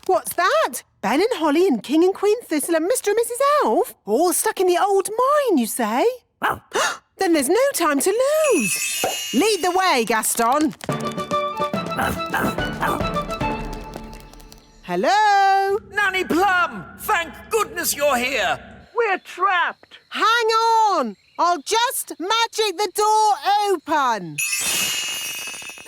What's that? Ben and Holly and King and Queen Thistle and Mr. and Mrs. Elf? All stuck in the old mine, you say? Then there's no time to lose. Lead the way, Gaston. Hello? Nanny Plum! Thank goodness you're here! We're trapped! Hang on! I'll just magic the door open.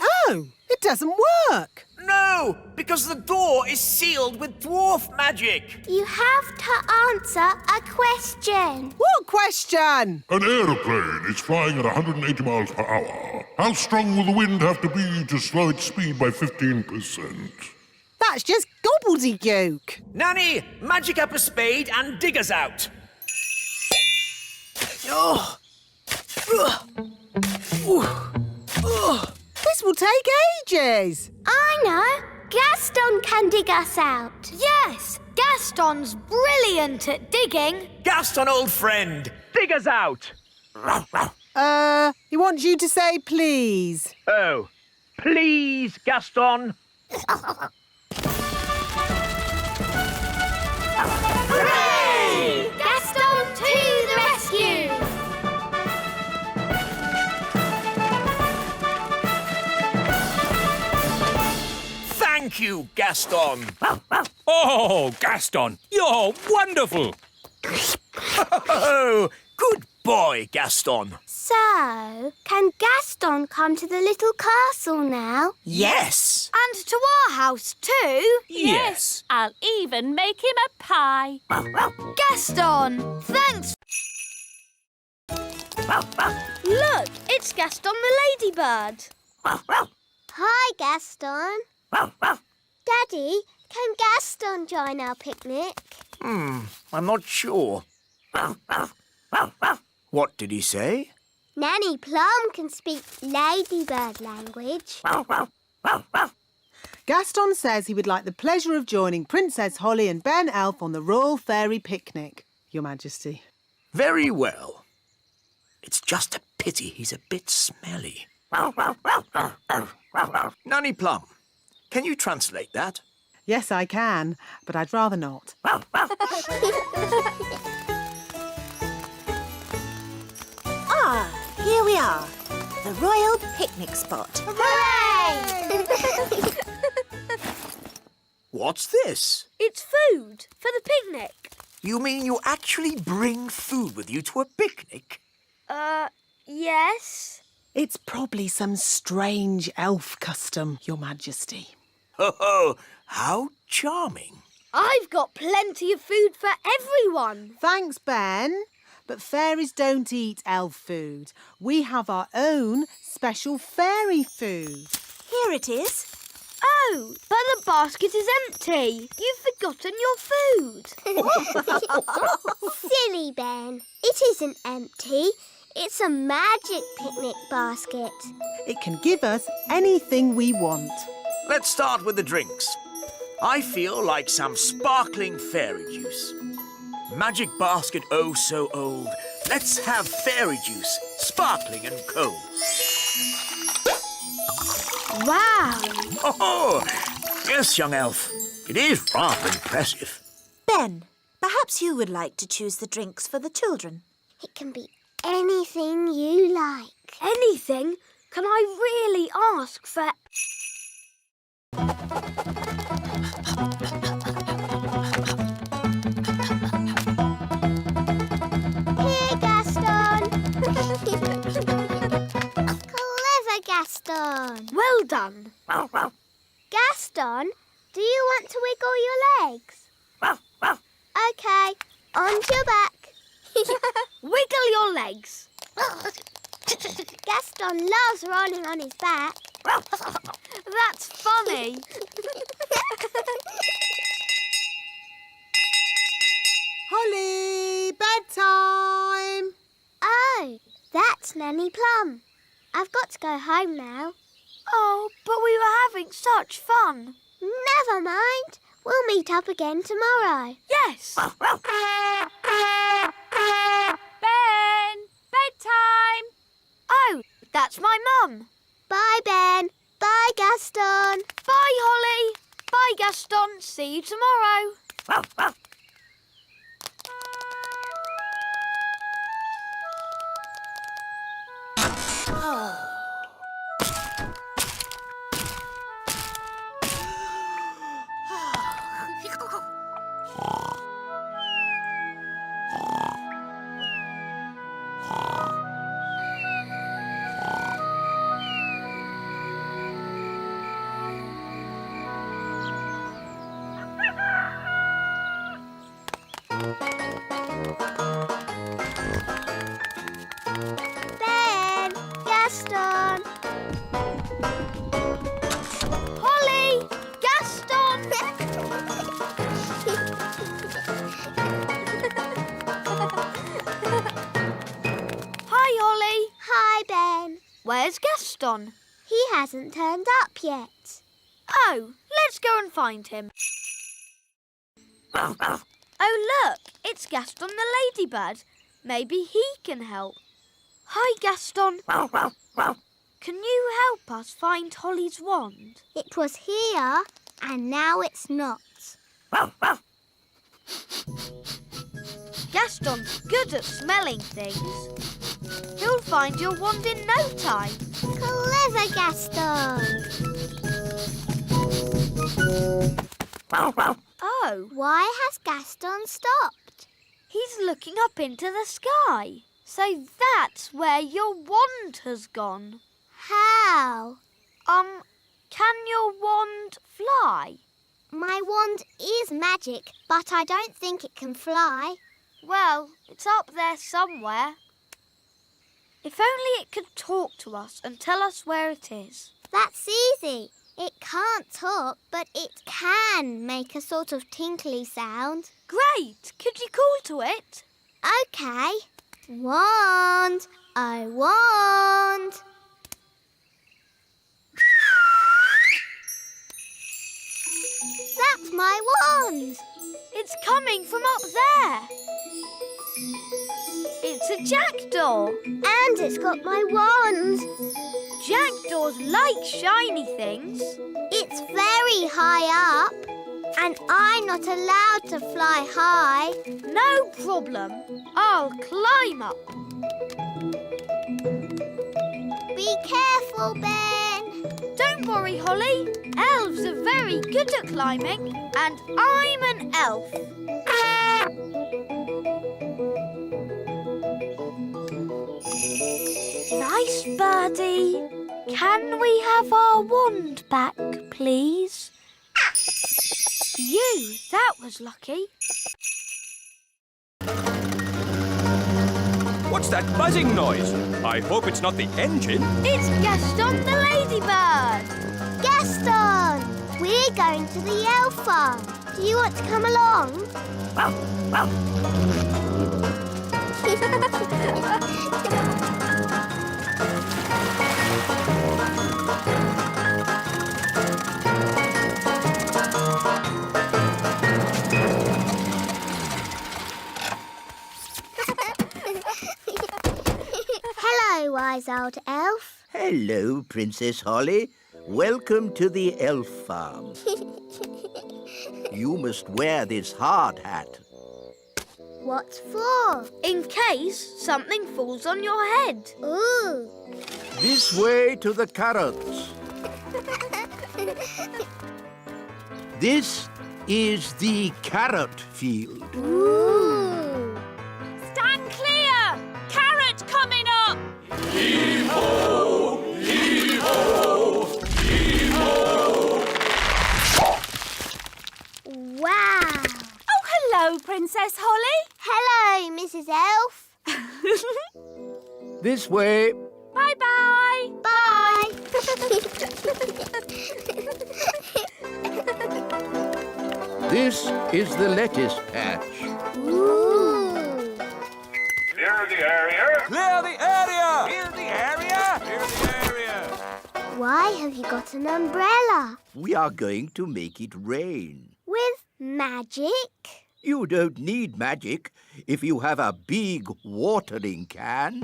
Oh, it doesn't work. No, because the door is sealed with dwarf magic. You have to answer a question. What question? An aeroplane is flying at 180 miles per hour. How strong will the wind have to be to slow its speed by 15%? That's just gobbledygook. Nanny, magic up a spade and dig us out. Oh. This will take ages. I know. Gaston can dig us out. Yes, Gaston's brilliant at digging. Gaston, old friend, dig us out. He wants you to say please. Oh, please, Gaston. Hooray! Gaston to the rescue! Thank you, Gaston. Oh, Gaston, you're wonderful. Oh, good boy, Gaston. So, can Gaston come to the little castle now? Yes. And to our house too. Yes. I'll even make him a pie. Gaston, thanks. Look, it's Gaston the ladybird. Hi, Gaston. Daddy, can Gaston join our picnic? I'm not sure. What did he say? Nanny Plum can speak ladybird language. Gaston says he would like the pleasure of joining Princess Holly and Ben Elf on the Royal Fairy Picnic, Your Majesty. Very well. It's just a pity he's a bit smelly. Nanny Plum, can you translate that? Yes, I can, but I'd rather not. Here we are, the royal picnic spot. Hooray! What's this? It's food for the picnic. You mean you actually bring food with you to a picnic? Yes. It's probably some strange elf custom, Your Majesty. Oh, how charming. I've got plenty of food for everyone. Thanks, Ben. But fairies don't eat elf food. We have our own special fairy food. Here it is. Oh, but the basket is empty. You've forgotten your food. Silly Ben. It isn't empty. It's a magic picnic basket. It can give us anything we want. Let's start with the drinks. I feel like some sparkling fairy juice. Magic basket oh so old. Let's have fairy juice, sparkling and cold. Wow. Oh, yes, young elf. It is rather impressive. Ben, perhaps you would like to choose the drinks for the children. It can be anything you like. Anything? Can I really ask for... Here, Gaston. Clever Gaston. Well done. Gaston, do you want to wiggle your legs? OK, onto your back. Wiggle your legs. Gaston loves rolling on his back. That's funny. Holly, bedtime. Oh, that's Nanny Plum. I've got to go home now. Oh, but we were having such fun. Never mind. We'll meet up again tomorrow. Yes. Ben! Bedtime! Oh, that's my mum. Bye, Ben. Bye, Gaston. Bye, Holly. Bye, Gaston. See you tomorrow. Ben, Gaston. Holly! Gaston! Hi, Holly. Hi, Ben. Where's Gaston? He hasn't turned up yet. Oh, let's go and find him. Oh, look, it's Gaston the ladybird. Maybe he can help. Hi, Gaston. Can you help us find Holly's wand? It was here, and now it's not. Gaston's good at smelling things. He'll find your wand in no time. Clever, Gaston. Oh, Why has Gaston stopped? he's looking up into the sky. So that's where your wand has gone. How? Can your wand fly? My wand is magic, but I don't think it can fly. Well, it's up there somewhere. If only it could talk to us and tell us where it is. That's easy. It can't talk, but it can make a sort of tinkly sound. Great! Could you call to it? Okay. Wand, I want. That's my wand. It's coming from up there. It's a jackdaw. And it's got my wand. Jackdaws like shiny things. It's very high up. And I'm not allowed to fly high. No problem. I'll climb up. Be careful, Ben. Don't worry, Holly. Elves are very good at climbing, and I'm an elf. Nice birdie. Can we have our wand back, please? That was lucky. What's that buzzing noise? I hope it's not the engine. It's Gaston the ladybird. Gaston! We're going to the elf farm. Do you want to come along? Hello, wise old elf. Hello, Princess Holly. Welcome to the elf farm. You must wear this hard hat. What for? In case something falls on your head. Ooh. This way to the carrots. This is the carrot field. Ooh. Stand clear! Carrot coming up! Heave-ho! Heave-ho! Heave-ho! Wow. Oh, hello, Princess Holly. Hello, Mrs. Elf. This way. Bye-bye. Bye. This is the lettuce patch. Ooh. Clear the area. Clear the area! Clear the area! Clear the area! Why have you got an umbrella? We are going to make it rain. With magic? You don't need magic if you have a big watering can.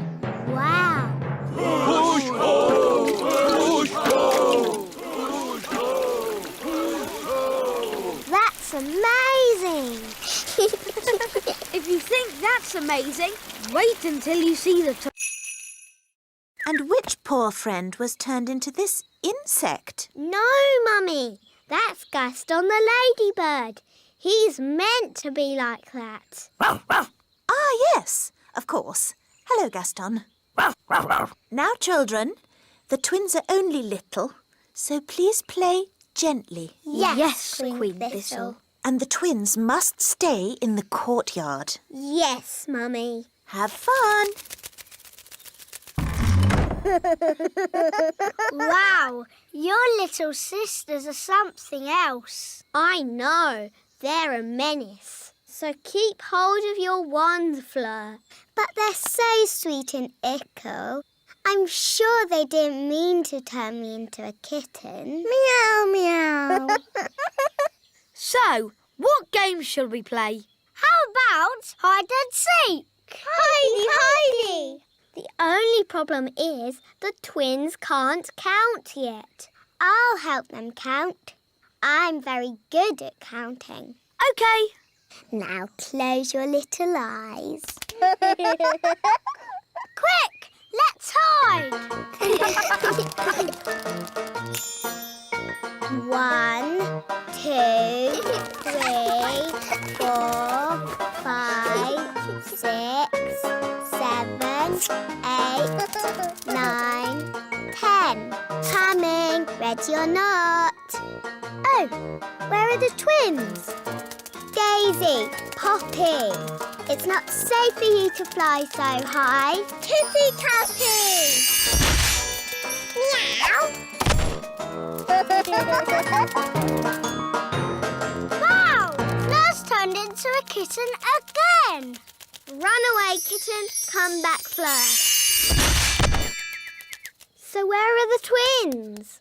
Wow. Push ho! Push ho! Push ho! Push ho! That's amazing! If you think that's amazing, wait until you see the... And which poor friend was turned into this insect? No, Mummy. That's Gaston the ladybird. He's meant to be like that. Ah, yes, of course. Hello, Gaston. Now, children, the twins are only little, so please play gently. Yes, Queen Thistle. And the twins must stay in the courtyard. Yes, Mummy. Have fun. Wow, your little sisters are something else. I know. They're a menace. So keep hold of your wand, Fleur. But they're so sweet and ickle. I'm sure they didn't mean to turn me into a kitten. Meow, meow. So, what games shall we play? How about hide and seek? Hidey. The only problem is the twins can't count yet. I'll help them count. I'm very good at counting. OK. Now close your little eyes. Quick, let's hide. 1, 2, 3, 4, 5, 6, 7, 8, 9, 10. Coming, ready or not. Oh, where are the twins? Daisy, Poppy, it's not safe for you to fly so high. Tippy tappy! Meow! Wow! Fleur's turned into a kitten again. Run away, kitten. Come back, Fleur. So where are the twins?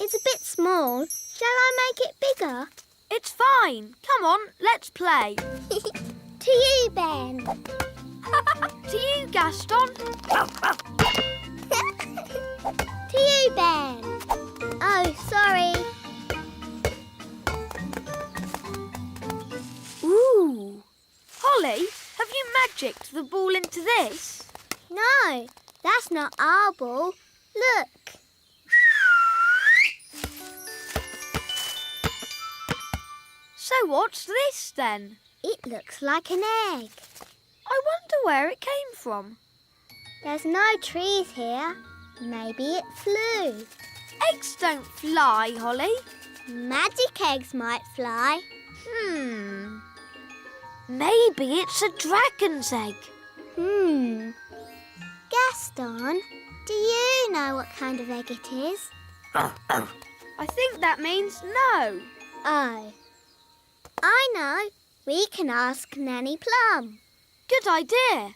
It's a bit small. Shall I make it bigger? It's fine. Come on, let's play. To you, Ben. To you, Gaston. To you, Ben. Oh, sorry. Ooh. Holly, have you magicked the ball into this? No, that's not our ball. Look. So what's this then? It looks like an egg. I wonder where it came from. There's no trees here. Maybe it flew. Eggs don't fly, Holly. Magic eggs might fly. Maybe it's a dragon's egg. Gaston, do you know what kind of egg it is? I think that means no. Oh. I know. We can ask Nanny Plum. Good idea.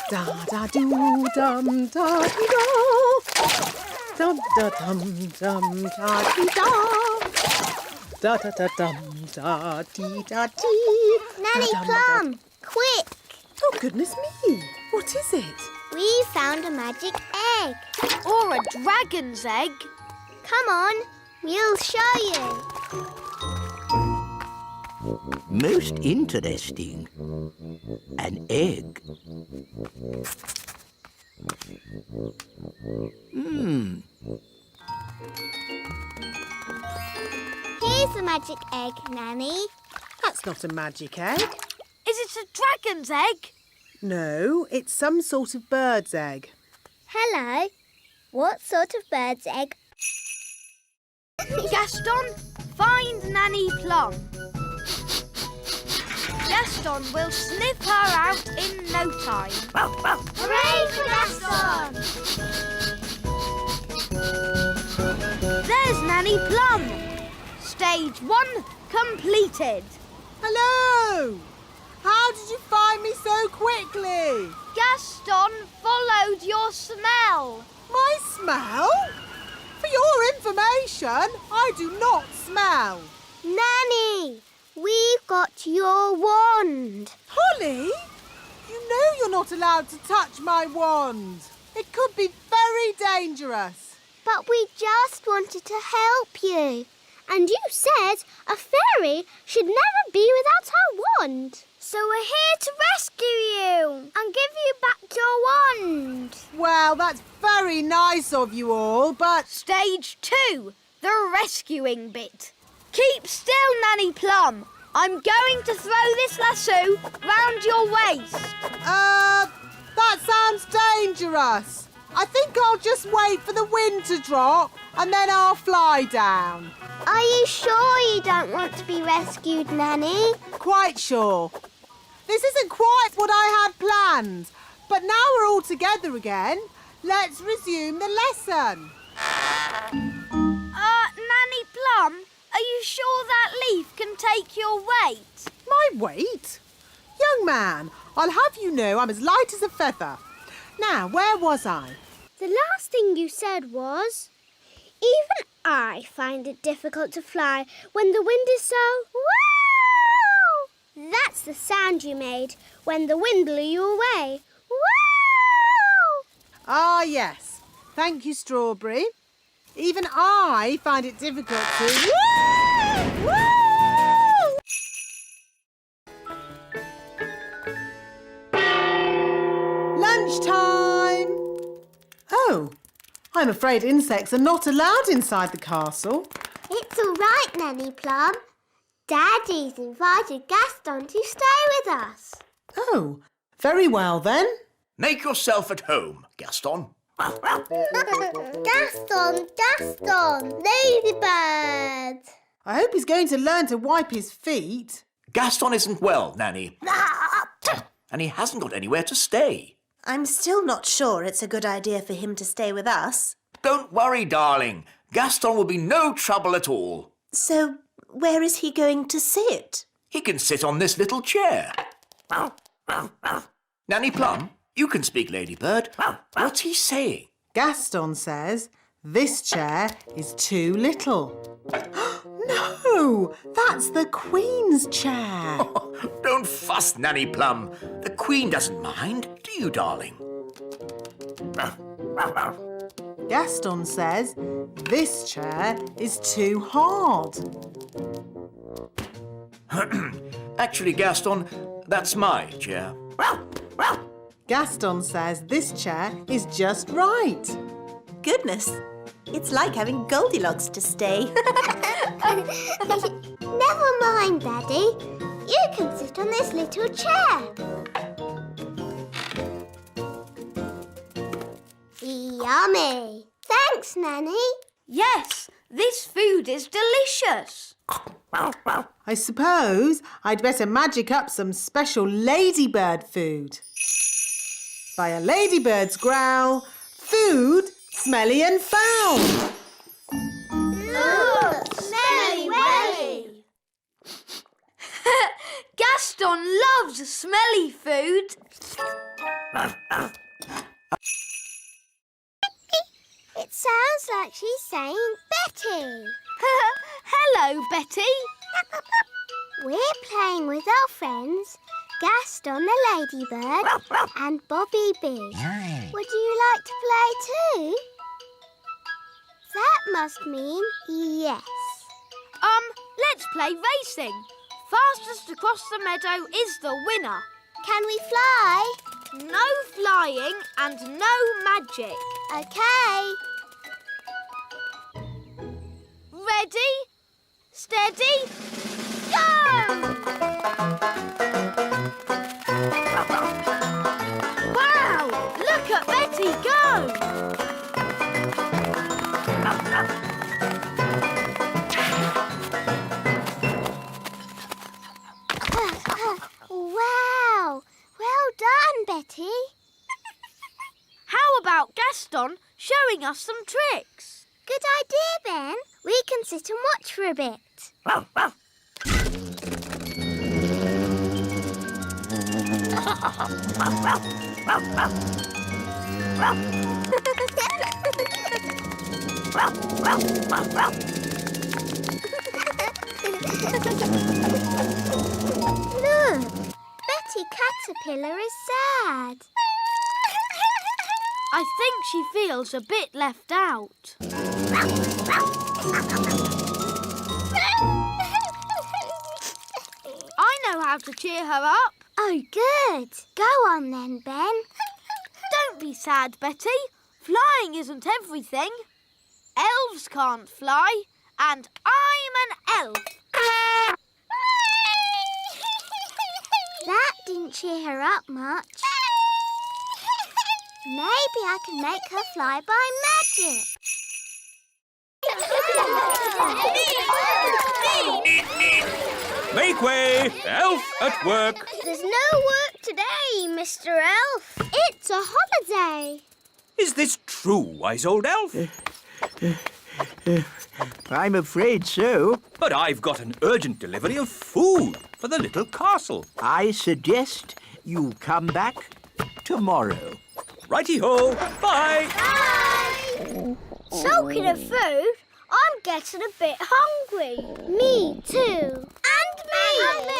Da da doo dum da dee da. Dum da dum dum da dee da. Da da da dum da dee da dee. Nanny Da-dum, Plum, quick! Oh, goodness me. What is it? We found a magic egg. Or a dragon's egg. Come on, we'll show you. Most interesting. An egg. Here's the magic egg, Nanny. That's not a magic egg. Is it a dragon's egg? No, it's some sort of bird's egg. Hello. What sort of bird's egg? Gaston, find Nanny Plum. Gaston will sniff her out in no time. Hooray for Gaston! There's Nanny Plum. Stage 1 completed. Hello! How did you find me so quickly? Gaston followed your smell. My smell? For your information, I do not smell. Nanny, we've got your wand. Holly, you know you're not allowed to touch my wand. It could be very dangerous. But we just wanted to help you. And you said a fairy should never be without her wand. So we're here to rescue you and give you back your wand. Well, that's very nice of you all, but... Stage 2, the rescuing bit. Keep still, Nanny Plum. I'm going to throw this lasso round your waist. That sounds dangerous. I think I'll just wait for the wind to drop and then I'll fly down. Are you sure you don't want to be rescued, Nanny? Quite sure. This isn't quite what I had planned, but now we're all together again. Let's resume the lesson. Nanny Plum, are you sure that leaf can take your weight? My weight? Young man, I'll have you know I'm as light as a feather. Now, where was I? The last thing you said was, even I find it difficult to fly when the wind is so... Wow! That's the sound you made when the wind blew you away. Wow! Ah, yes. Thank you, Strawberry. Even I find it difficult to... Woo! Woo! Lunchtime! Oh, I'm afraid insects are not allowed inside the castle. It's all right, Nanny Plum. Daddy's invited Gaston to stay with us. Oh, very well then. Make yourself at home, Gaston. Gaston, Gaston, Ladybird. I hope he's going to learn to wipe his feet. Gaston isn't well, Nanny. And he hasn't got anywhere to stay. I'm still not sure it's a good idea for him to stay with us. Don't worry, darling. Gaston will be no trouble at all. So, where is he going to sit? He can sit on this little chair. Nanny Plum, you can speak, Ladybird. What's he saying? Gaston says this chair is too little. No, that's the Queen's chair. Don't fuss, Nanny Plum. The Queen doesn't mind, do you, darling? Gaston says this chair is too hard. Actually, Gaston, that's my chair. Gaston says this chair is just right. Goodness, it's like having Goldilocks to stay. Never mind, Daddy. You can sit on this little chair. Yummy. Thanks, Nanny. Yes, this food is delicious. I suppose I'd better magic up some special ladybird food. By a ladybird's growl, food smelly and foul. Look, smelly welly. Gaston loves smelly food. It sounds like she's saying Betty. Hello, Betty. We're playing with our friends, Gaston the ladybird and Bobby Bee. Would you like to play too? That must mean yes. Let's play racing. Fastest across the meadow is the winner. Can we fly? No flying and no magic. Okay. Ready, steady, go! Wow! Look at Betty go! Wow! Well done, Betty. How about Gaston showing us some tricks? Good idea, Ben. We can sit and watch for a bit. Look, Betty Caterpillar is sad. I think she feels a bit left out. I know how to cheer her up. Oh, good. Go on then, Ben. Don't be sad, Betty. Flying isn't everything. Elves can't fly, and I'm an elf. That didn't cheer her up much. Maybe I can make her fly by magic. Make way! Elf at work! There's no work today, Mr. Elf. It's a holiday. Is this true, wise old elf? I'm afraid so. But I've got an urgent delivery of food for the little castle. I suggest you come back tomorrow. Righty-ho! Bye! Bye. Talking of food, I'm getting a bit hungry. Me too. And me. And me.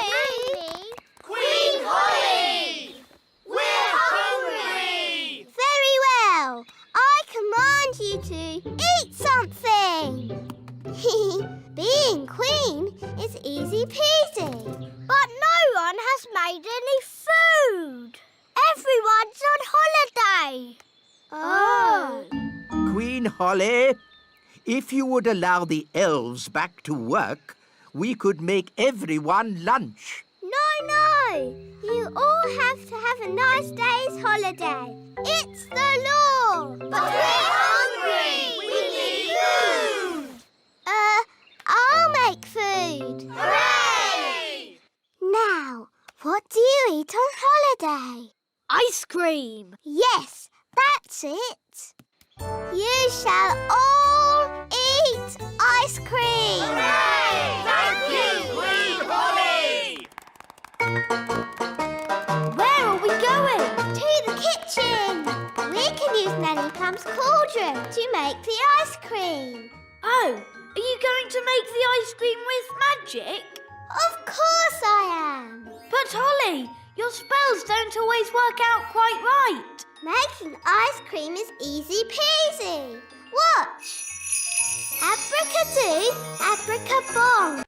Queen Holly! We're hungry! Very well. I command you to eat something. Being queen is easy peasy. But no one has made any food. Everyone's on holiday. Oh. Queen Holly, if you would allow the elves back to work, we could make everyone lunch. No. You all have to have a nice day's holiday. It's the law. But we're hungry. We need food. I'll make food. Hooray! Now, what do you eat on holiday? Ice cream. Yes, that's it. You shall all eat ice cream. Hooray! Thank you, Queen Holly! Where are we going? To the kitchen. We can use Nanny Plum's cauldron to make the ice cream. Oh, are you going to make the ice cream with magic? Of course I am. But Holly, your spells don't always work out quite right. Making ice cream is easy peasy. Watch. Abracadoo, abracabong.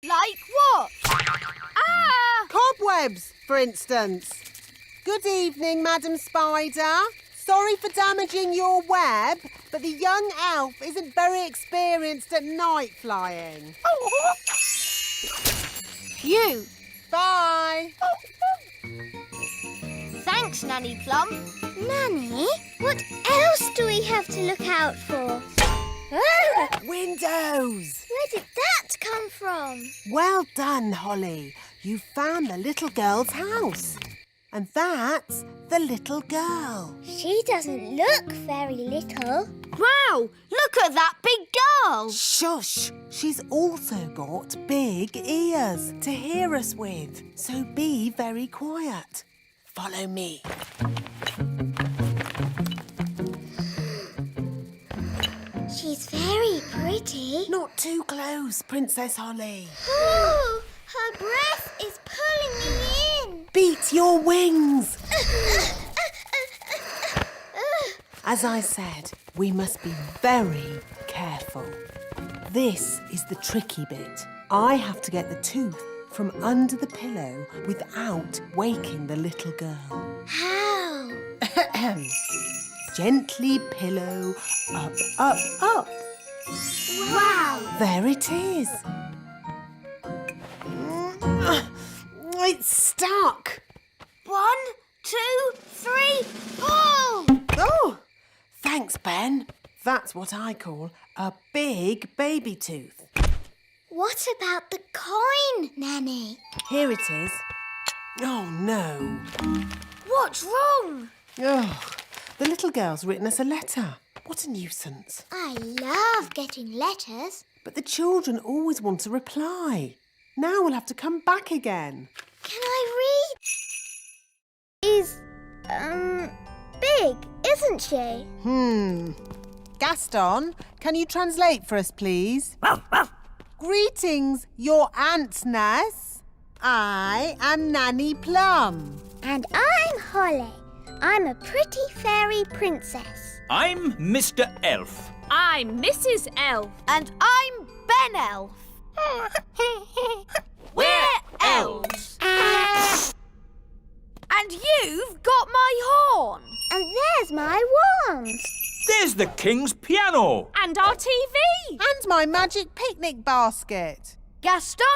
Like what? Ah! Cobwebs, for instance. Good evening, Madam Spider. Sorry for damaging your web, but the young elf isn't very experienced at night flying. You. Bye. Thanks, Nanny Plum. Nanny, what else do we have to look out for? Windows. Where did that come from? Well done, Holly. You found the little girl's house. And that's the little girl. She doesn't look very little. Wow, look at that big girl. Shush! She's also got big ears to hear us with. So be very quiet. Follow me. She's very pretty. Not too close, Princess Holly. Oh, her breath is pulling me in. Beat your wings. As I said, we must be very careful. This is the tricky bit. I have to get the tooth from under the pillow without waking the little girl. How? Gently pillow, up, up, up. Wow. There it is. It's stuck. 1, 2, 3, pull! Oh, thanks, Ben. That's what I call a big baby tooth. What about the coin, Nanny? Here it is. Oh, no. What's wrong? Oh, the little girl's written us a letter. What a nuisance. I love getting letters. But the children always want a reply. Now we'll have to come back again. Can I read? Is, big, isn't she? Gaston, can you translate for us, please? Greetings, your aunt's Ness. I am Nanny Plum. And I'm Holly. I'm a pretty fairy princess. I'm Mr. Elf. I'm Mrs. Elf. And I'm Ben Elf. We're elves. And you've got my horn. And there's my wand. There's the king's piano. And our TV. And my magic picnic basket. Gaston,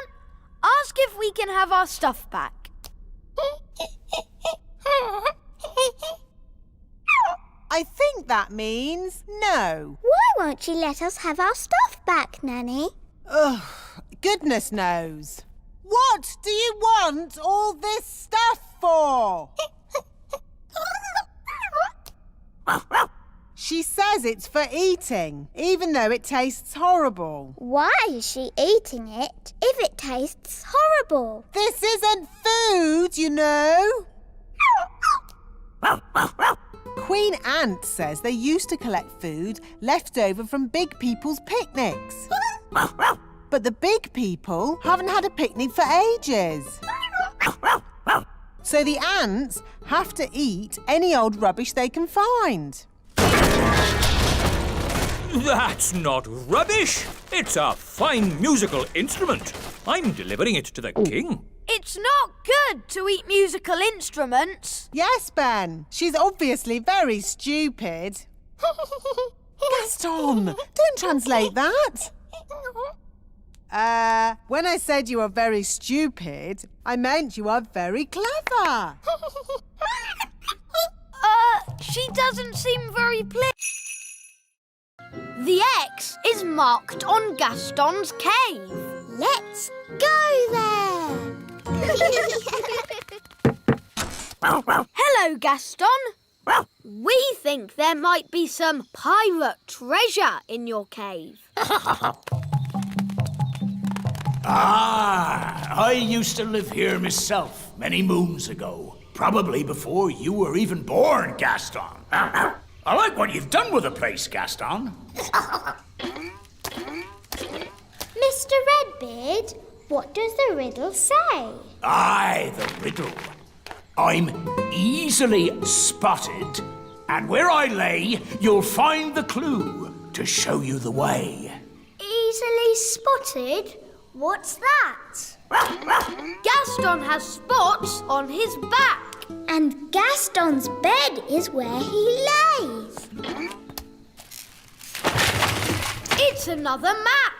ask if we can have our stuff back. I think that means no. Why won't you let us have our stuff back, Nanny? Ugh, goodness knows. What do you want all this stuff for? She says it's for eating, even though it tastes horrible. Why is she eating it if it tastes horrible? This isn't food, you know. Queen Ant says they used to collect food left over from big people's picnics. But the big people haven't had a picnic for ages. So the ants have to eat any old rubbish they can find. That's not rubbish. It's a fine musical instrument. I'm delivering it to the king. It's not good to eat musical instruments. Yes, Ben. She's obviously very stupid. Gaston, don't translate that. When I said you are very stupid, I meant you are very clever. She doesn't seem very pleased. The X is marked on Gaston's cave. Let's go there. Hello, Gaston. We think there might be some pirate treasure in your cave. I used to live here myself many moons ago. Probably before you were even born, Gaston. I like what you've done with the place, Gaston. Mr. Redbeard, what does the riddle say? Aye, the riddle. I'm easily spotted, and where I lay, you'll find the clue to show you the way. Easily spotted? What's that? Gaston has spots on his back. And Gaston's bed is where he lays. It's another map.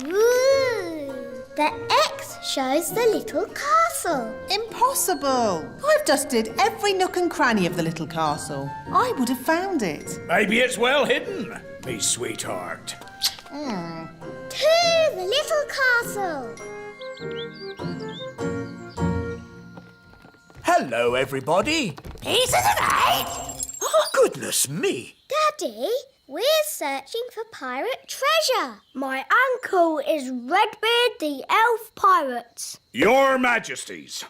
Ooh. The X shows the little castle. Impossible. I've dusted every nook and cranny of the little castle. I would have found it. Maybe it's well hidden, me sweetheart. To the little castle. Hello, everybody. Pieces of eight. Goodness me. Daddy, we're searching for pirate treasure. My uncle is Redbeard the Elf Pirate. Your Majesties.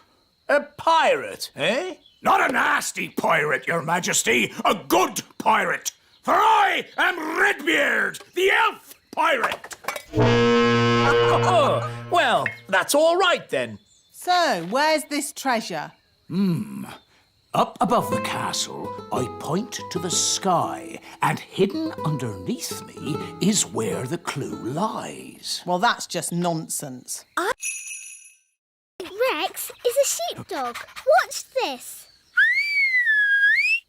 A pirate, eh? Not a nasty pirate, Your Majesty. A good pirate. For I am Redbeard, the Elf Pirate. Oh, well, that's all right then. So, where's this treasure? Up above the castle, I point to the sky, and hidden underneath me is where the clue lies. Well, that's just nonsense. Rex is a sheepdog. Watch this.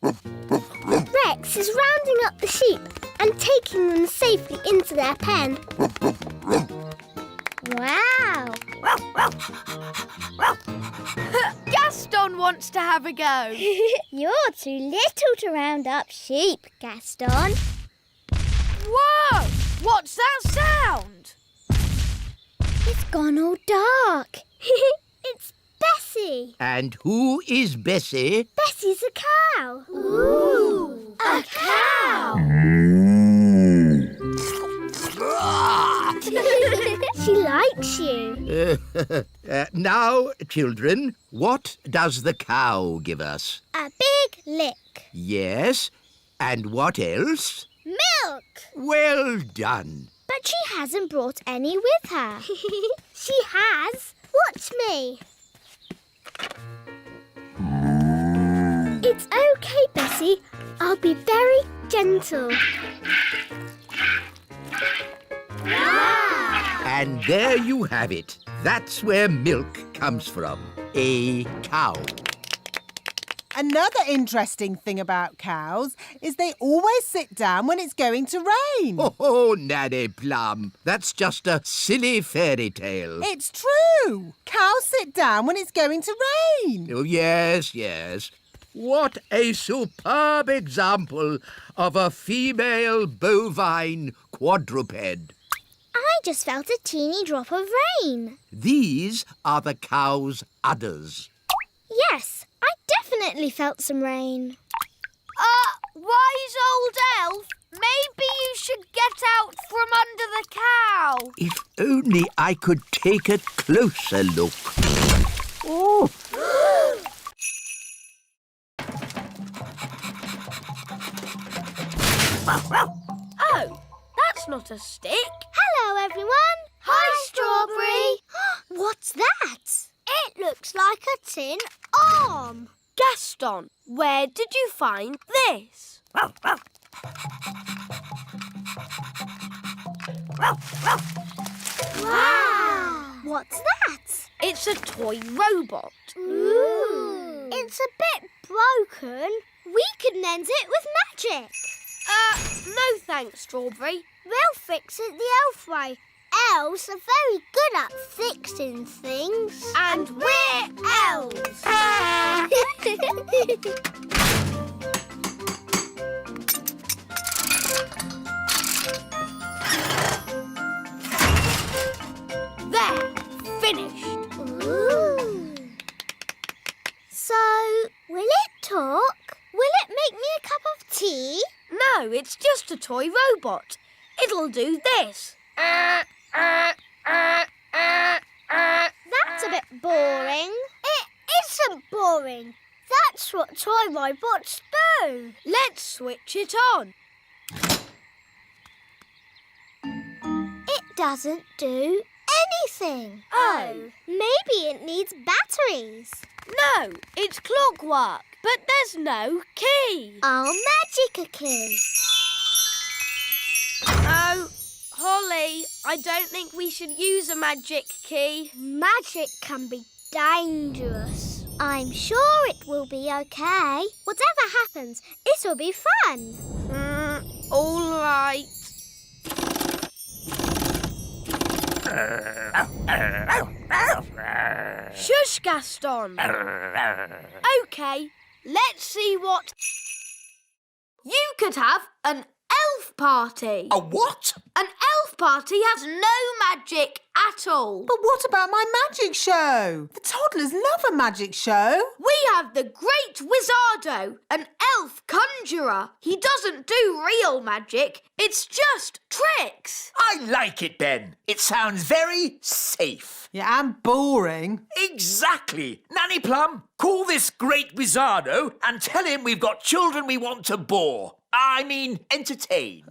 Rex is rounding up the sheep and taking them safely into their pen. Wow! Gaston wants to have a go. You're too little to round up sheep, Gaston. Whoa! What's that sound? It's gone all dark. It's Bessie. And who is Bessie? Bessie's a cow. Ooh, a cow. She likes you. Now, children, what does the cow give us? A big lick. Yes, and what else? Milk. Well done. But she hasn't brought any with her. She has. Watch me. It's okay, Bessie. I'll be very gentle. And there you have it. That's where milk comes from. A cow. Another interesting thing about cows is they always sit down when it's going to rain. Oh, Nanny Plum, that's just a silly fairy tale. It's true. Cows sit down when it's going to rain. Oh, yes, yes. What a superb example of a female bovine quadruped. I just felt a teeny drop of rain. These are the cow's udders. Yes, I definitely felt some rain. Wise old elf, maybe you should get out from under the cow. If only I could take a closer look. Oh! Oh, that's not a stick. Hello, everyone. Hi, Strawberry. What's that? It looks like a tin arm. Gaston, where did you find this? Wow! What's that? It's a toy robot. Ooh. It's a bit broken. We could mend it with magic. No thanks, Strawberry. We'll fix it the elf way. Elves are very good at fixing things. And we're elves. There, finished. Ooh. So, will it talk? Will it make me a cup of tea? No, it's just a toy robot. It'll do this. That's a bit boring. It isn't boring. That's what toy robots do. Let's switch it on. It doesn't do anything. Oh. Maybe it needs batteries. No, it's clockwork, but there's no key. I'll magic a key. Oh, Holly, I don't think we should use a magic key. Magic can be dangerous. I'm sure it will be okay. Whatever happens, it'll be fun. All right. Shush, Gaston. OK, let's see what... You could have an elf party. A what? An elf party has no magic at all. But what about my magic show? The toddlers love a magic show. We have the Great Wizardo, an elf conjurer. He doesn't do real magic. It's just tricks. I like it, Ben. It sounds very safe. Yeah, and boring. Exactly. Nanny Plum, call this Great Wizardo and tell him we've got children we want to bore. I mean, entertain.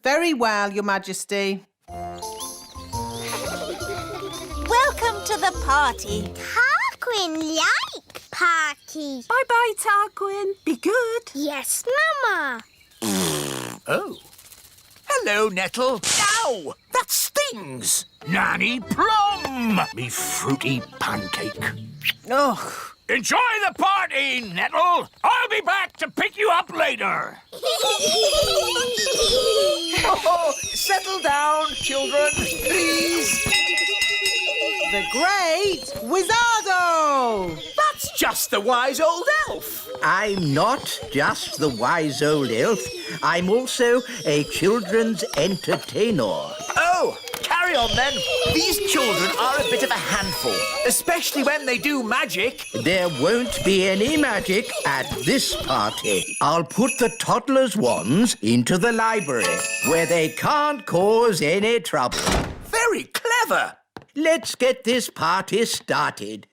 Very well, Your Majesty. Welcome to the party. Tarquin like party. Bye-bye, Tarquin. Be good. Yes, Mama. Oh. Hello, Nettle. Ow! That stings. Nanny Plum, me fruity pancake. Ugh. Enjoy the party, Nettle. I'll be back to pick you up later. Oh, settle down, children, please. The Great Wizardo! That's just the wise old elf. I'm not just the wise old elf. I'm also a children's entertainer. Oh, carry on then. These children are a bit of a handful, especially when they do magic. There won't be any magic at this party. I'll put the toddlers' wands into the library, where they can't cause any trouble. Very clever. Let's get this party started.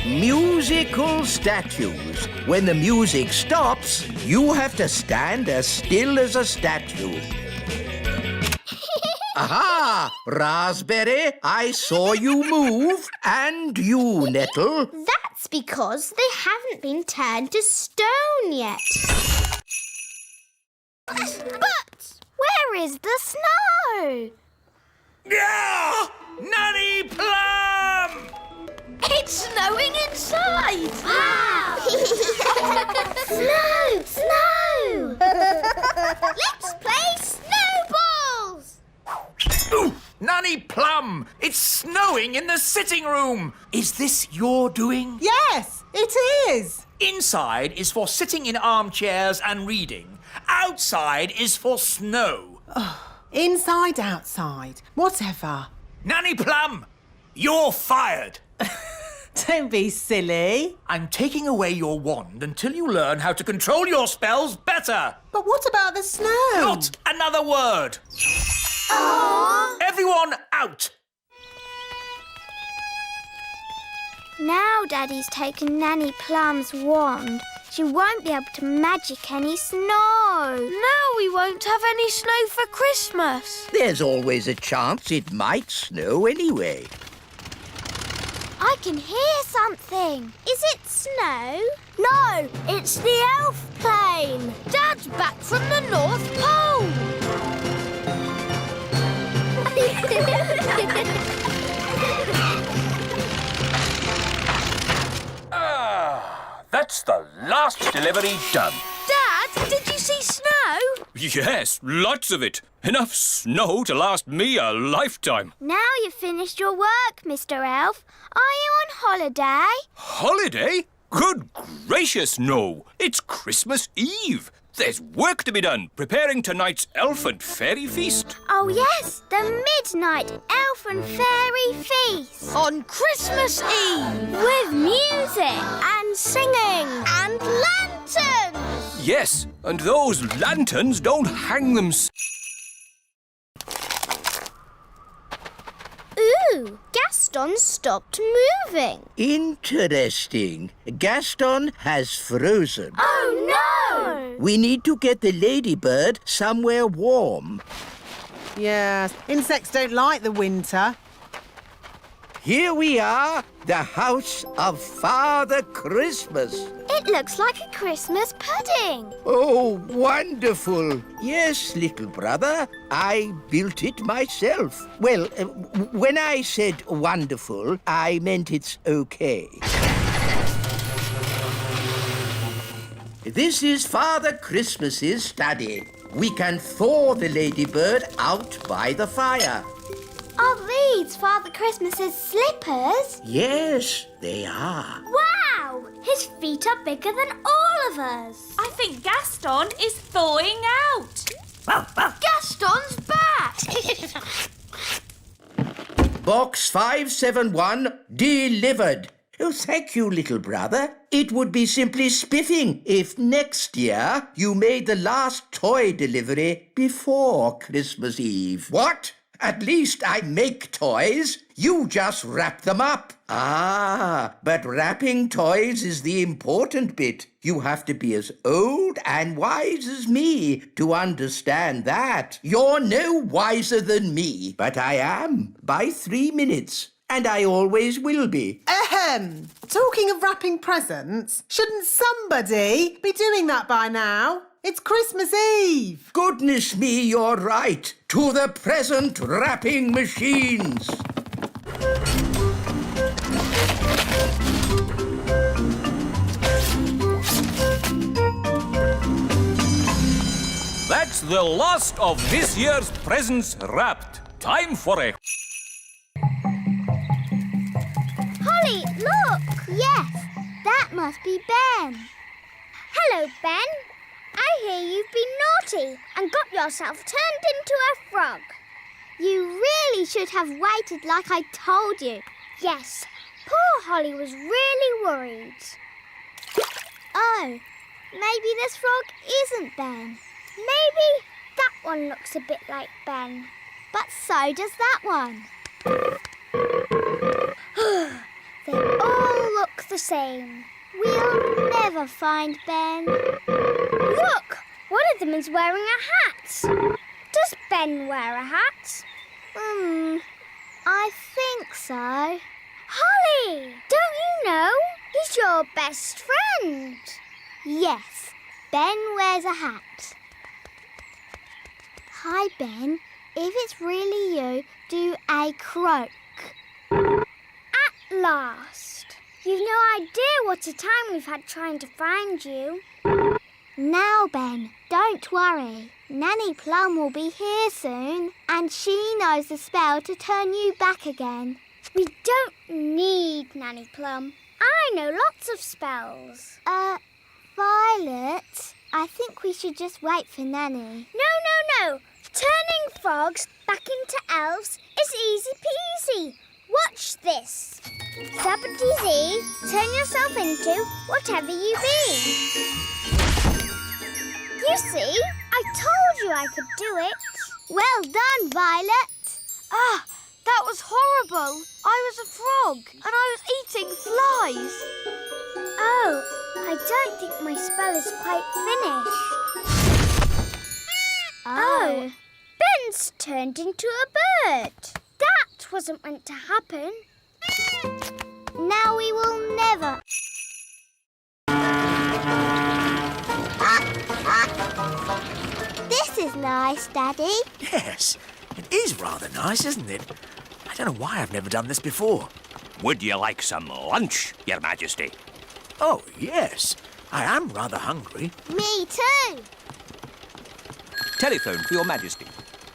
Musical statues. When the music stops, you have to stand as still as a statue. Aha! Raspberry, I saw you move. And you, Nettle. That's because they haven't been turned to stone yet. But where is the snow? Yeah! Nanny Plum! It's snowing inside! Wow! Snow! Snow! Let's play snowballs! Ooh, Nanny Plum! It's snowing in the sitting room! Is this your doing? Yes, it is. Inside is for sitting in armchairs and reading. Outside is for snow. Inside, outside, whatever. Nanny Plum, you're fired. Don't be silly. I'm taking away your wand until you learn how to control your spells better. But what about the snow? Not another word. Everyone out. Now Daddy's taken Nanny Plum's wand. She won't be able to magic any snow. Now we won't have any snow for Christmas. There's always a chance it might snow anyway. I can hear something. Is it snow? No, it's the elf plane. Dad's back from the North Pole. That's the last delivery done. Dad, did you see snow? Yes, lots of it. Enough snow to last me a lifetime. Now you've finished your work, Mr. Elf. Are you on holiday? Holiday? Good gracious, no. It's Christmas Eve. There's work to be done preparing tonight's elf and fairy feast. Oh, yes, the midnight elf and fairy feast. On Christmas Eve. With music and singing and lanterns. Yes, and those lanterns don't hang them. Ooh, Gaston stopped moving. Interesting. Gaston has frozen. Oh, no! We need to get the ladybird somewhere warm. Yes, insects don't like the winter. Here we are, the house of Father Christmas. It looks like a Christmas pudding. Oh, wonderful. Yes, little brother, I built it myself. Well, when I said wonderful, I meant it's okay. This is Father Christmas's study. We can thaw the ladybird out by the fire. Are these Father Christmas's slippers? Yes, they are. Wow! His feet are bigger than all of us. I think Gaston is thawing out. Gaston's back. Box 571 delivered. Oh, thank you, little brother. It would be simply spiffing if next year you made the last toy delivery before Christmas Eve. What? At least I make toys. You just wrap them up. Ah, but wrapping toys is the important bit. You have to be as old and wise as me to understand that. You're no wiser than me, but I am by 3 minutes. And I always will be. Ahem! Talking of wrapping presents, shouldn't somebody be doing that by now? It's Christmas Eve. Goodness me, you're right. To the present wrapping machines. That's the last of this year's presents wrapped. Time for a... Holly, look! Yes, that must be Ben. Hello, Ben. I hear you've been naughty and got yourself turned into a frog. You really should have waited like I told you. Yes, poor Holly was really worried. Oh, maybe this frog isn't Ben. Maybe that one looks a bit like Ben. But so does that one. They all look the same. We'll never find Ben. Look! One of them is wearing a hat. Does Ben wear a hat? I think so. Holly! Don't you know? He's your best friend. Yes, Ben wears a hat. Hi, Ben. If it's really you, do a croak. At last. You've no idea what a time we've had trying to find you. Now, Ben, don't worry. Nanny Plum will be here soon, and she knows the spell to turn you back again. We don't need Nanny Plum. I know lots of spells. Violet, I think we should just wait for Nanny. No. Turning frogs back into elves is easy peasy. Watch this. Zappity-zee, turn yourself into whatever you be. You see, I told you I could do it. Well done, Violet. Ah, that was horrible. I was a frog and I was eating flies. Oh, I don't think my spell is quite finished. Oh, Ben's turned into a bird. That wasn't meant to happen. Now we will never... This is nice, Daddy. Yes, it is rather nice, isn't it? I don't know why I've never done this before. Would you like some lunch, Your Majesty? Oh, yes. I am rather hungry. Me too. Telephone for Your Majesty.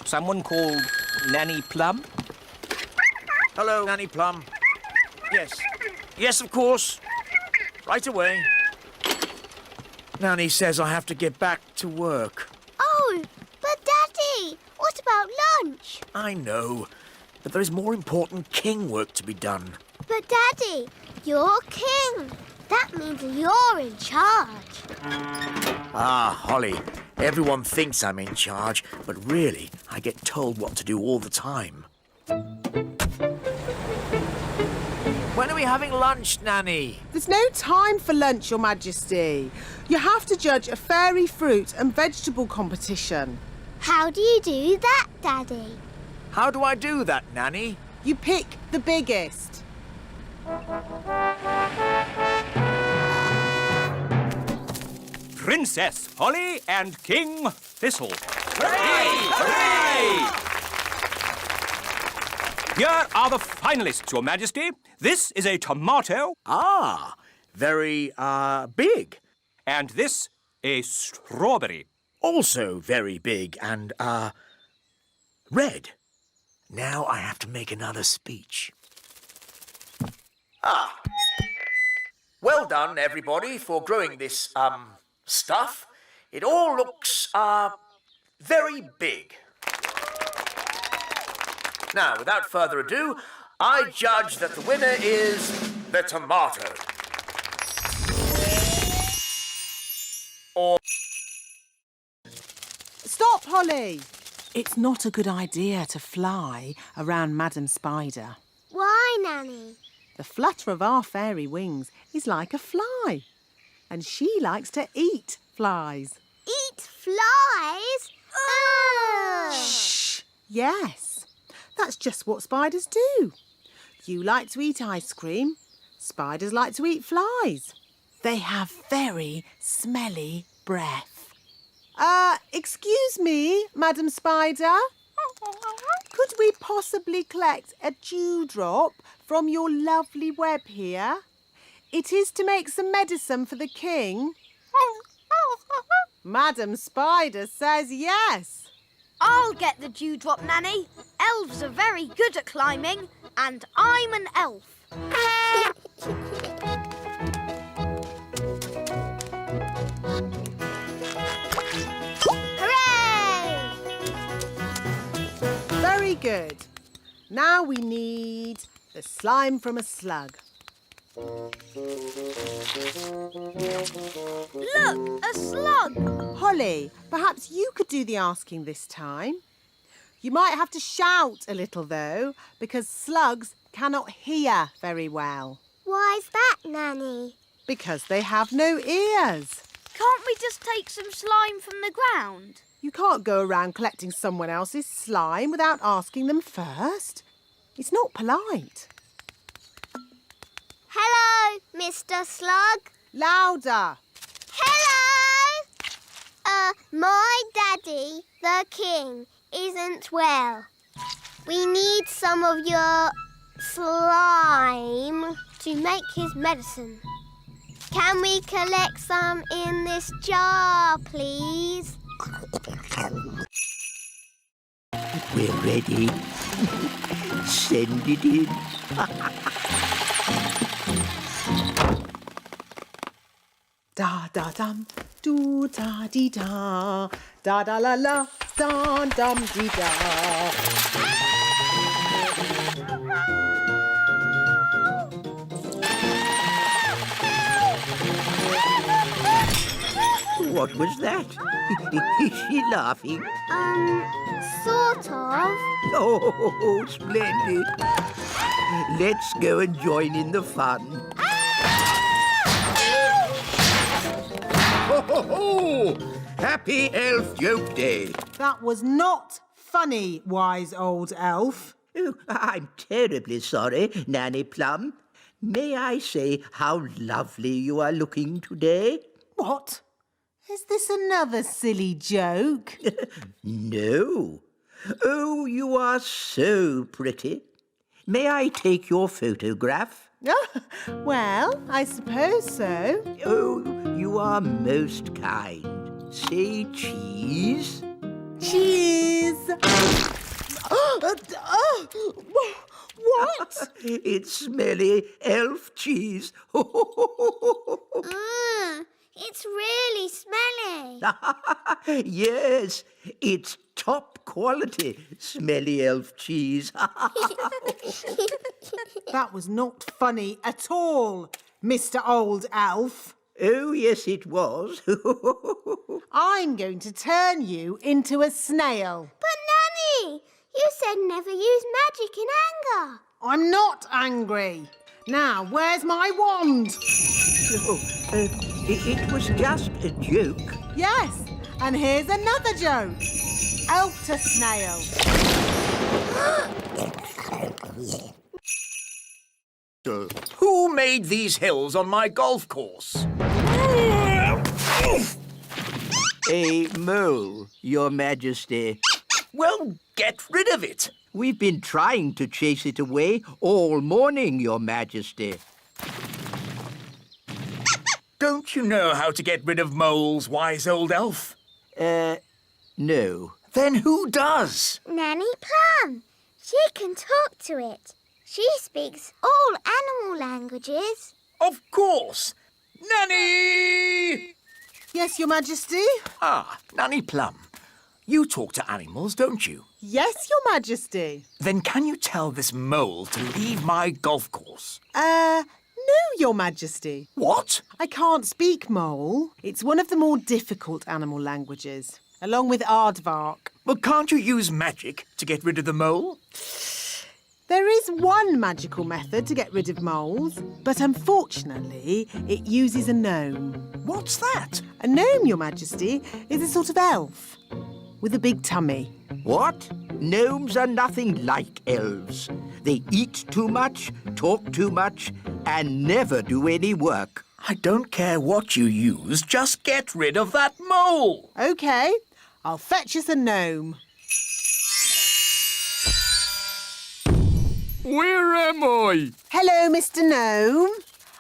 Someone called Nanny Plum? Hello, Nanny Plum. Yes. Yes, of course. Right away. Nanny says I have to get back to work. Oh, but Daddy, what about lunch? I know, but there is more important king work to be done. But Daddy, you're king. That means you're in charge. Ah, Holly, everyone thinks I'm in charge, but really, I get told what to do all the time. When are we having lunch, Nanny? There's no time for lunch, Your Majesty. You have to judge a fairy fruit and vegetable competition. How do you do that, Daddy? How do I do that, Nanny? You pick the biggest. Princess Holly and King Thistle. Hooray! Hooray! Here are the finalists, Your Majesty. This is a tomato. Ah, very, big. And this, a strawberry. Also very big and, red. Now I have to make another speech. Ah. Well done, everybody, for growing this, stuff. It all looks, very big. Now, without further ado, I judge that the winner is the tomato. Or... Stop, Holly! It's not a good idea to fly around Madam Spider. Why, Nanny? The flutter of our fairy wings is like a fly. And she likes to eat flies. Eat flies? Ugh! Shh! Yes. That's just what spiders do. You like to eat ice cream. Spiders like to eat flies. They have very smelly breath. Excuse me, Madam Spider. Could we possibly collect a dewdrop from your lovely web here? It is to make some medicine for the king. Madam Spider says yes. I'll get the dewdrop, Nanny. Elves are very good at climbing, and I'm an elf. Hooray! Very good. Now we need the slime from a slug. Look, a slug. Holly, perhaps you could do the asking this time. You might have to shout a little, though, because slugs cannot hear very well. Why's that, Nanny? Because they have no ears. Can't we just take some slime from the ground? You can't go around collecting someone else's slime without asking them first. It's not polite. Hello, Mr. Slug. Louder. Hello! My daddy, the king, isn't well. We need some of your slime to make his medicine. Can we collect some in this jar, please? We're ready. Send it in. Da da dum, do da dee da, da da la la, da dum dee da. What was that? Is she laughing? Sort of. Oh, splendid. Let's go and join in the fun. Ho, ho, ho! Happy Elf Joke Day. That was not funny, wise old elf. Oh, I'm terribly sorry, Nanny Plum. May I say how lovely you are looking today? What? Is this another silly joke? No. Oh, you are so pretty. May I take your photograph? Well, I suppose so. Oh, you are most kind. Say cheese. Cheese! What? It's smelly elf cheese. It's really smelly. Yes, it's top quality smelly elf cheese. That was not funny at all, Mr. Old Elf. Oh, yes, it was. I'm going to turn you into a snail. But, Nanny, you said never use magic in anger. I'm not angry. Now, where's my wand? It was just a joke. Yes, and here's another joke. Elf to snail. Who made these hills on my golf course? A mole, Your Majesty. Well, get rid of it. We've been trying to chase it away all morning, Your Majesty. Don't you know how to get rid of moles, wise old elf? No. Then who does? Nanny Plum. She can talk to it. She speaks all animal languages. Of course. Nanny! Yes, Your Majesty? Ah, Nanny Plum. You talk to animals, don't you? Yes, Your Majesty. Then can you tell this mole to leave my golf course? No, Your Majesty. What? I can't speak mole. It's one of the more difficult animal languages, along with aardvark. Well, can't you use magic to get rid of the mole? There is one magical method to get rid of moles, but unfortunately, it uses a gnome. What's that? A gnome, Your Majesty, is a sort of elf with a big tummy. What? Gnomes are nothing like elves. They eat too much, talk too much, and never do any work. I don't care what you use, just get rid of that mole. OK, I'll fetch us a gnome. Where am I? Hello, Mr. Gnome.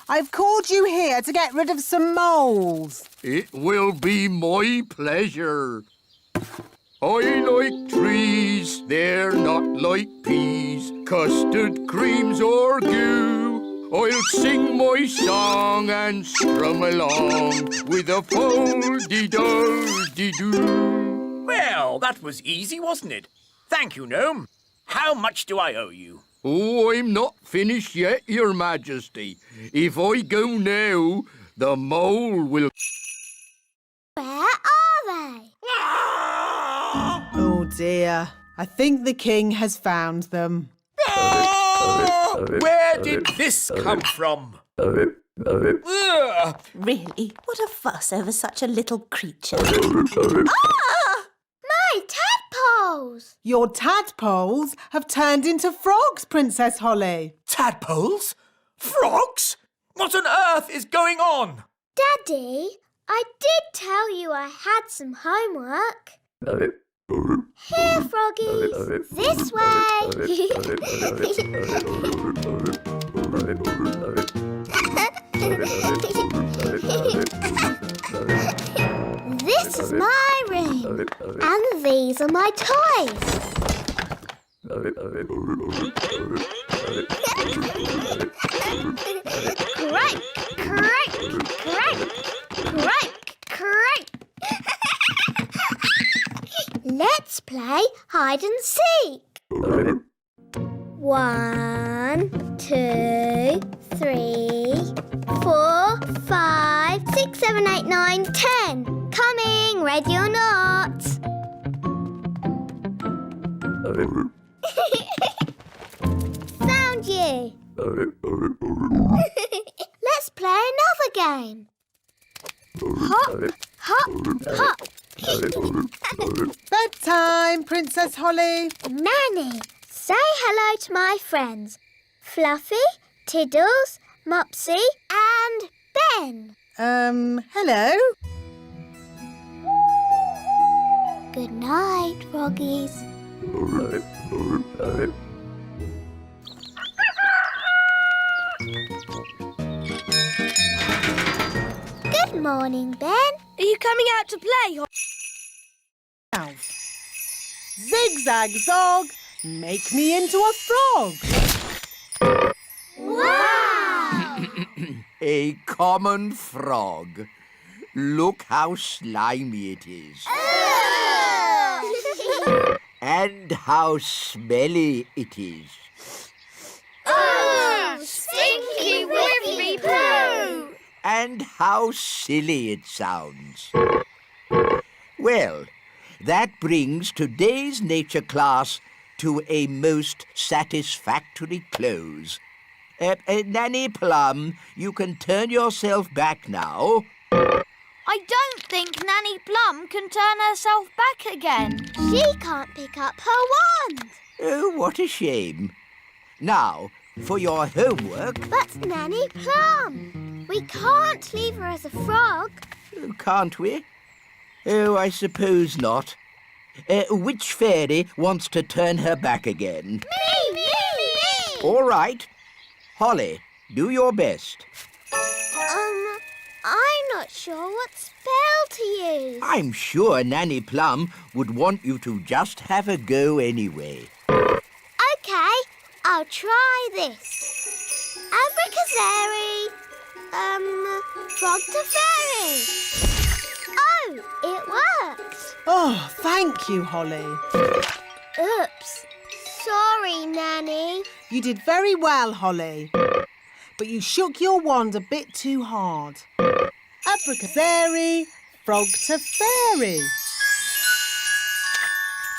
I've called you here to get rid of some moles. It will be my pleasure. I like trees, they're not like peas, custard creams or goo. I'll sing my song and strum along with a fol-de-dol-de-doo. Well, that was easy, wasn't it? Thank you, Gnome. How much do I owe you? Oh, I'm not finished yet, Your Majesty. If I go now, the mole will... Where are they? Oh, dear. I think the king has found them. Oh! Where did this come from? Ugh! Really? What a fuss over such a little creature. My tadpoles! Your tadpoles have turned into frogs, Princess Holly. Tadpoles? Frogs? What on earth is going on? Daddy, I did tell you I had some homework. Here, froggies. This way. This is my room. And these are my toys. Crank, crank, crank, crank, crank. Let's play hide and seek. 1, 2, 3, 4, 5, 6, 7, 8, 9, 10. Coming, ready or not? Found you. Let's play another game. Hop, hop, hop. Bedtime, Princess Holly. Nanny, say hello to my friends. Fluffy, Tiddles, Mopsy and Ben. Hello? Good night, froggies. Good morning, Ben. Are you coming out to play? Elf. Zigzag zog, make me into a frog. Wow! A common frog. Look how slimy it is. And how smelly it is. Oh, stinky whiffy poo! And how silly it sounds. Well, that brings today's nature class to a most satisfactory close. Nanny Plum, you can turn yourself back now. I don't think Nanny Plum can turn herself back again. She can't pick up her wand. Oh, what a shame. Now, for your homework... But Nanny Plum, we can't leave her as a frog. Can't we? Oh, I suppose not. Which fairy wants to turn her back again? Me! All right. Holly, do your best. I'm not sure what spell to use. I'm sure Nanny Plum would want you to just have a go anyway. OK, I'll try this. Abracazary, frog to fairy. Oh, it worked. Oh, thank you, Holly. Oops. Sorry, Nanny. You did very well, Holly. But you shook your wand a bit too hard. Abracazary, frog to fairy.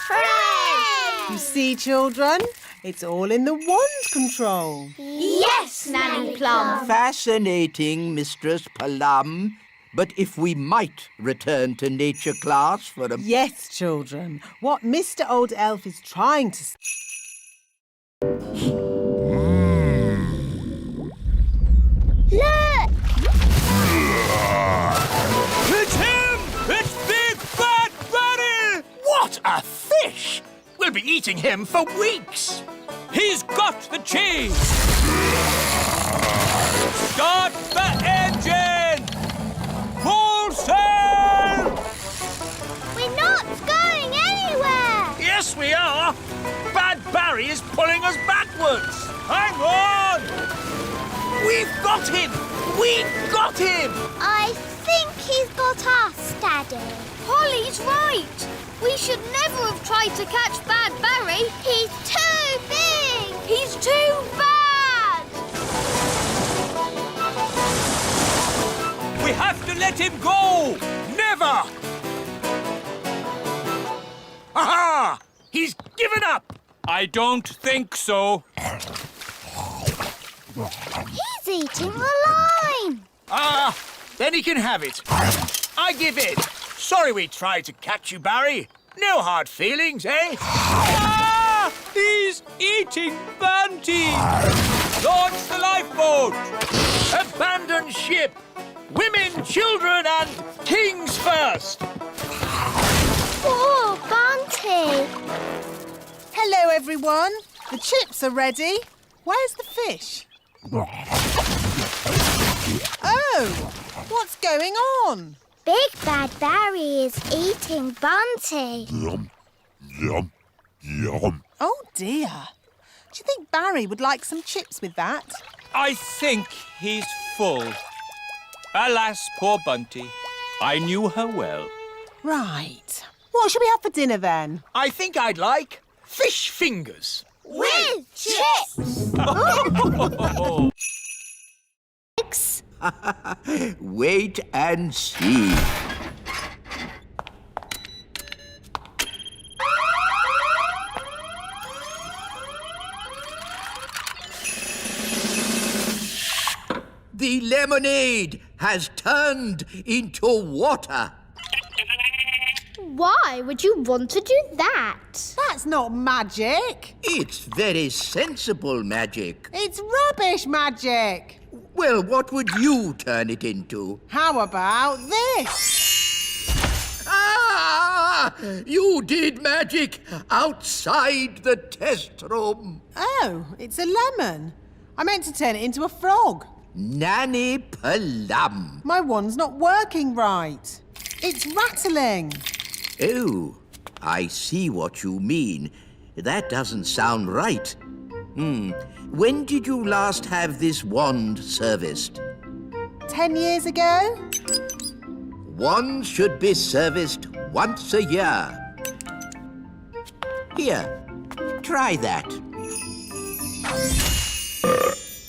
Hooray! You see, children, it's all in the wand control. Yes, Nanny Plum. Fascinating, Mistress Plum. But if we might return to nature class for a... Yes, children. What Mr. Old Elf is trying to say... Look! It's him! It's Big Bad Barry! What a fish! We'll be eating him for weeks. He's got the cheese! Start the engine! Full sail! We're not going anywhere! Yes, we are! Bad Barry is pulling us backwards! Hang on! We've got him! We've got him! I think he's got us, Daddy. Holly's right. We should never have tried to catch Bad Barry. He's too big! He's too bad! We have to let him go! Never! Aha! He's given up! I don't think so. He's eating the line! Ah, then he can have it. I give in. Sorry we tried to catch you, Barry. No hard feelings, eh? Ah! He's eating Banty! Launch the lifeboat! Abandon ship! Women, children and kings first! Poor Bunty! Bunty. Hello, everyone. The chips are ready. Where's the fish? Oh, what's going on? Big Bad Barry is eating Bunty. Yum, yum, yum. Oh, dear. Do you think Barry would like some chips with that? I think he's full. Alas, poor Bunty. I knew her well. Right. What should we have for dinner then? I think I'd like fish fingers. With chips. Wait and see. The lemonade has turned into water. Why would you want to do that? That's not magic. It's very sensible magic. It's rubbish magic. Well, what would you turn it into? How about this? Ah! You did magic outside the test room. Oh, it's a lemon. I meant to turn it into a frog. Nanny Plum. My wand's not working right. It's rattling. Oh, I see what you mean. That doesn't sound right. When did you last have this wand serviced? 10 years ago? Wands should be serviced once a year. Here, try that.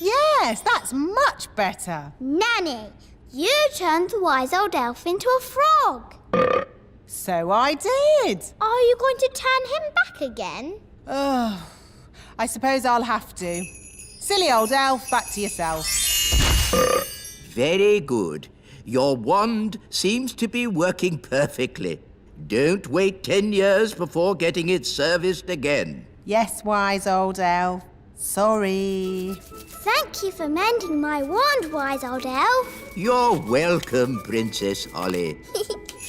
Yes, that's much better. Nanny, you turned the wise old elf into a frog. So I did. Are you going to turn him back again? Oh, I suppose I'll have to. Silly old elf, back to yourself. Very good. Your wand seems to be working perfectly. Don't wait 10 years before getting it serviced again. Yes, wise old elf. Sorry. Thank you for mending my wand, wise old elf. You're welcome, Princess Holly.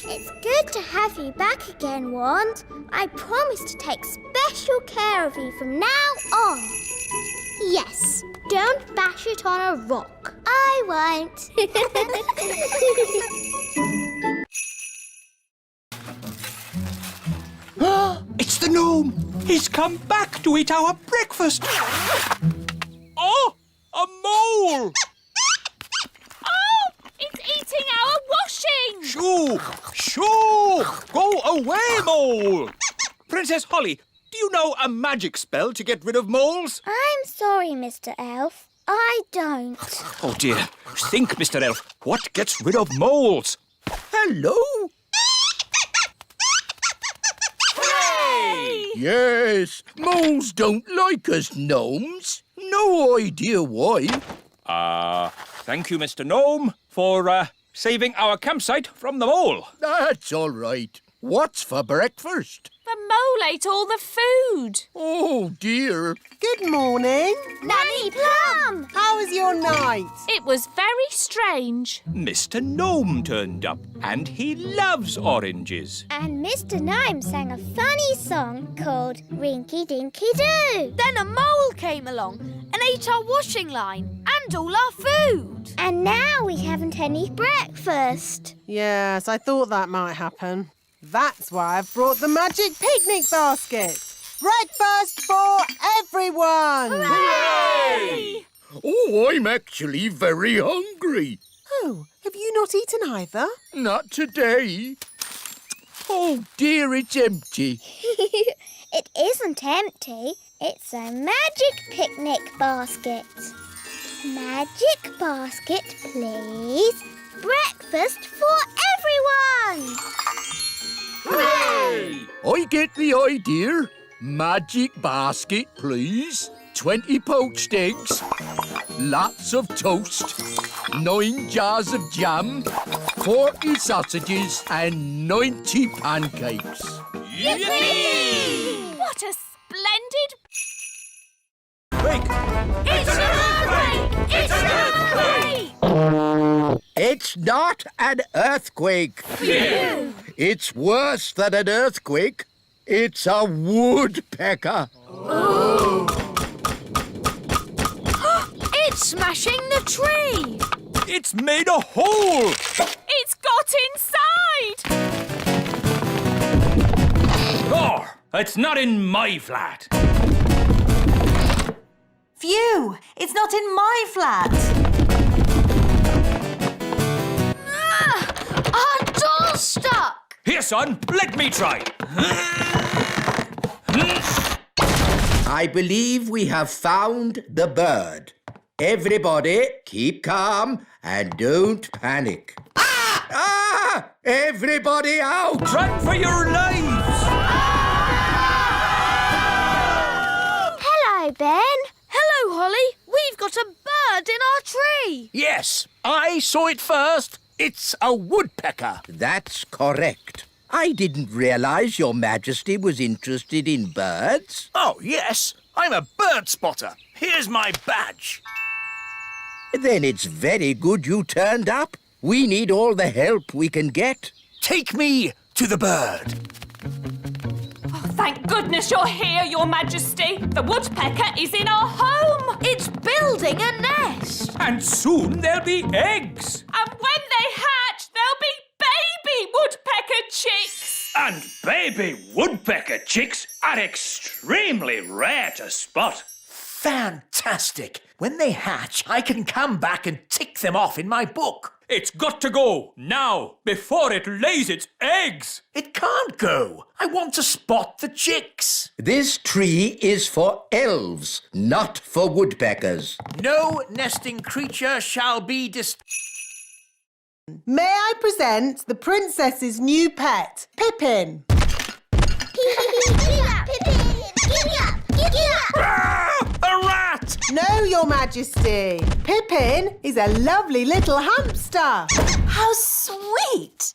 It's good to have you back again, Wand. I promise to take special care of you from now on. Yes, don't bash it on a rock. I won't. It's the gnome! He's come back to eat our breakfast! Oh! A mole! Oh, it's eating our washing! Shoo! Shoo! Go away, mole! Princess Holly, do you know a magic spell to get rid of moles? I'm sorry, Mr. Elf. I don't. Oh, dear. Think, Mr. Elf. What gets rid of moles? Hello? Hooray! Yes, moles don't like us gnomes. No idea why. Thank you, Mr. Gnome, for saving our campsite from the mole. That's all right. What's for breakfast? The mole ate all the food. Oh, dear. Good morning. Nanny Plum! How was your night? It was very strange. Mr. Gnome turned up, and he loves oranges. And Mr. Gnome sang a funny song called Rinky Dinky Doo. Then a mole came along and ate our washing line and all our food. And now we haven't any breakfast. Yes, I thought that might happen. That's why I've brought the magic picnic basket. Breakfast for everyone! Hooray! Oh, I'm actually very hungry. Oh, have you not eaten either? Not today. Oh, dear, it's empty. It isn't empty. It's a magic picnic basket. Magic basket, please. Breakfast for everyone! Hooray! I get the idea. Magic basket, please. 20 poached eggs, lots of toast, 9 jars of jam, 40 sausages and 90 pancakes. Yippee! What a splendid... Wake! It's an earthquake! It's an earthquake! It's not an earthquake. Phew! It's worse than an earthquake. It's a woodpecker. It's smashing the tree. It's made a hole. It's got inside! Oh, it's not in my flat. Phew! It's not in my flat. Our door's stuck. Here, son, let me try. I believe we have found the bird. Everybody, keep calm and don't panic. Ah! Everybody out! Run for your lives! Hello, Ben. Hello, Holly. We've got a bird in our tree. Yes, I saw it first. It's a woodpecker. That's correct. I didn't realize Your Majesty was interested in birds. Oh, yes, I'm a bird spotter. Here's my badge. Then it's very good you turned up. We need all the help we can get. Take me to the bird. Thank goodness you're here, Your Majesty. The woodpecker is in our home. It's building a nest. And soon there'll be eggs. And when they hatch, there'll be baby woodpecker chicks. And baby woodpecker chicks are extremely rare to spot. Fantastic. When they hatch, I can come back and tick them off in my book. It's got to go now, before it lays its eggs. It can't go. I want to spot the chicks. This tree is for elves, not for woodpeckers. No nesting creature shall be May I present the princess's new pet, Pippin? A rat! No, Your Majesty. Pippin is a lovely little hamster. How sweet!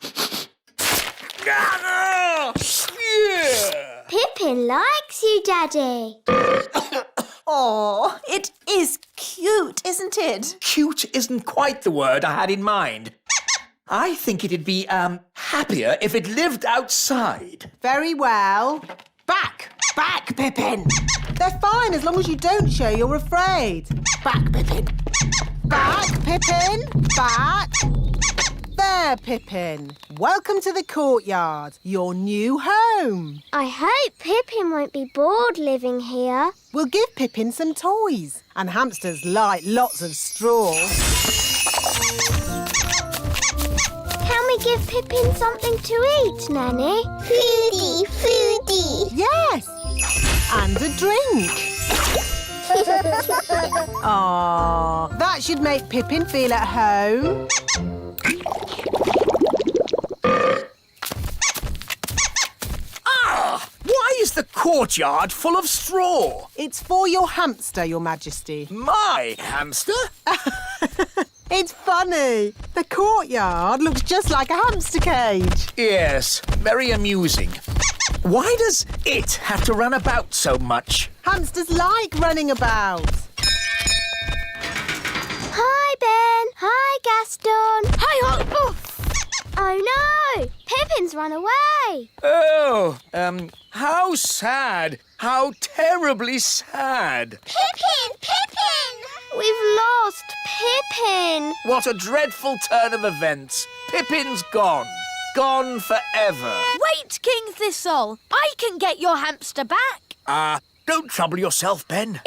Pippin likes you, Daddy. Oh, it is cute, isn't it? Cute isn't quite the word I had in mind. I think it'd be, happier if it lived outside. Very well. Back, Pippin. They're fine as long as you don't show you're afraid. Back, Pippin. Back, Pippin. Back. There, Pippin. Welcome to the courtyard, your new home. I hope Pippin won't be bored living here. We'll give Pippin some toys, and hamsters like lots of straw. Can we give Pippin something to eat, Nanny? Foodie, foodie. Yes, and a drink. Aww, that should make Pippin feel at home. Why is the courtyard full of straw? It's for your hamster, Your Majesty. My hamster? It's funny. The courtyard looks just like a hamster cage. Yes, very amusing. Why does it have to run about so much? Hamsters like running about. Hi, Ben. Hi, Gaston. Hi, Holly. Oh, no. Pippin's run away. Oh, how sad. How terribly sad. Pippin! Pippin! We've lost Pippin. What a dreadful turn of events. Pippin's gone. Gone forever. Wait, King Thistle. I can get your hamster back. Don't trouble yourself, Ben.